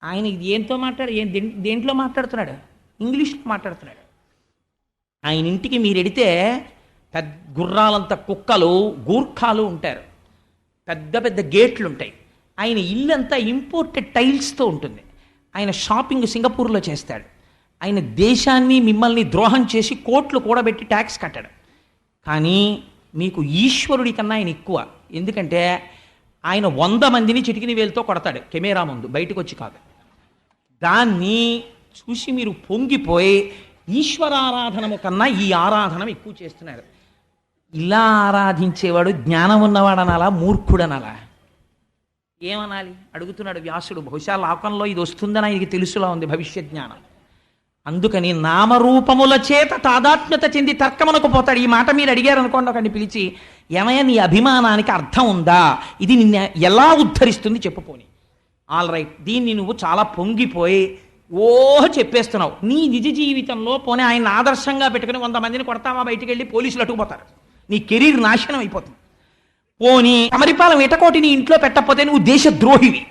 ఆయన ఏంతో దేంట్లో మాట్లాడుతున్నాడు? ఇంగ్లీష్లో మాట్లాడుతున్నాడు. ఆయన ఇంటికి మీరు ఎడితే పెద్ద గుర్రాలంత కుక్కలు గూర్ఖాలు ఉంటారు, పెద్ద పెద్ద గేట్లు ఉంటాయి. ఆయన ఇల్లంతా ఇంపోర్టెడ్ టైల్స్తో ఉంటుంది. ఆయన షాపింగ్ సింగపూర్లో చేస్తాడు. ఆయన దేశాన్ని మిమ్మల్ని ద్రోహం చేసి కోట్లు కూడబెట్టి ట్యాక్స్ కట్టాడు. కానీ మీకు ఈశ్వరుడి కన్నా ఆయన ఎక్కువ. ఎందుకంటే ఆయన 100 మందిని చిటికిన వేలుతో కొడతాడు కెమెరా ముందు, బయటకు వచ్చి కాదు. దాన్ని చూసి మీరు పొంగిపోయి ఈశ్వరారాధనము కన్నా ఈ ఆరాధన ఎక్కువ చేస్తున్నారు. ఇలా ఆరాధించేవాడు జ్ఞానం ఉన్నవాడనాలా, మూర్ఖుడనాలా? ఏమనాలి అడుగుతున్నాడు వ్యాసుడు. బహుశా లోకంలో ఇది వస్తుందని ఆయనకి తెలుసులా ఉంది భవిష్య జ్ఞానం. అందుకని నామరూపముల చేత తాదాత్మ్యత చెంది తర్కమునకు పోతాడు. ఈ మాట మీరు అడిగారు అనుకోండి, ఒకరిని పిలిచి, ఏమయ్య నీ అభిమానానికి అర్థం ఉందా, ఇది నిన్ను ఎలా ఉద్ధరిస్తుంది చెప్పుపోని. ఆల్ రైట్, దీన్ని నువ్వు చాలా పొంగిపోయి చెప్పేస్తున్నావు. నీ నిజ జీవితంలో పోనీ ఆయన ఆదర్శంగా పెట్టుకుని 100 మందిని కొడతావా, బయటికి వెళ్ళి పోలీసులు అట్టుకుపోతారు, నీ కెరీర్ నాశనం అయిపోతుంది. పోనీ అమరిపాలెం ఇటకోటి నీ ఇంట్లో పెట్టకపోతే నువ్వు దేశద్రోహివి.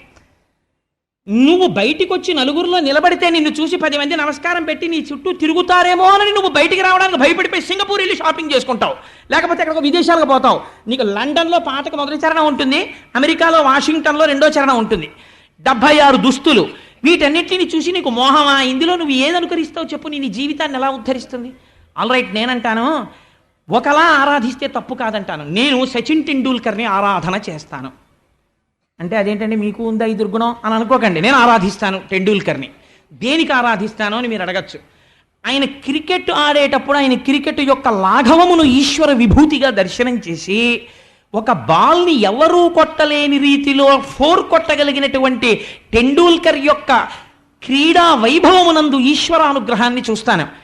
నువ్వు బయటికి వచ్చి నలుగురిలో నిలబడితే నిన్ను చూసి 10 మంది నమస్కారం పెట్టి నీ చుట్టూ తిరుగుతారేమో అని నువ్వు బయటికి రావడానికి భయపడిపోయి సింగపూర్ వెళ్ళి షాపింగ్ చేసుకుంటావు, లేకపోతే ఎక్కడికో విదేశాలకు పోతావు. నీకు లండన్లో పాటకు మొదటి చరణం ఉంటుంది, అమెరికాలో వాషింగ్టన్లో 2వ చరణం ఉంటుంది, 76 దుస్తులు. వీటన్నిటిని చూసి నీకు మోహమా? ఇందులో నువ్వు ఏది అనుకరిస్తావు చెప్పు? నీ జీవితాన్ని ఎలా ఉద్ధరిస్తుంది? ఆల్ రైట్, నేనంటాను ఒకలా ఆరాధిస్తే తప్పు కాదంటాను. నేను సచిన్ టెండూల్కర్ని ఆరాధన చేస్తాను అంటే అదేంటండి మీకు ఉందా ఈ దుర్గుణం అని అనుకోకండి. నేను ఆరాధిస్తాను టెండూల్కర్ని. దేనికి ఆరాధిస్తాను అని మీరు అడగచ్చు. ఆయన క్రికెట్ ఆడేటప్పుడు ఆయన క్రికెట్ యొక్క లాఘవమును ఈశ్వర విభూతిగా దర్శనం చేసి ఒక బాల్ని ఎవరూ కొట్టలేని రీతిలో 4 కొట్టగలిగినటువంటి టెండూల్కర్ యొక్క క్రీడా వైభవమునందు ఈశ్వరానుగ్రహాన్ని చూస్తాను.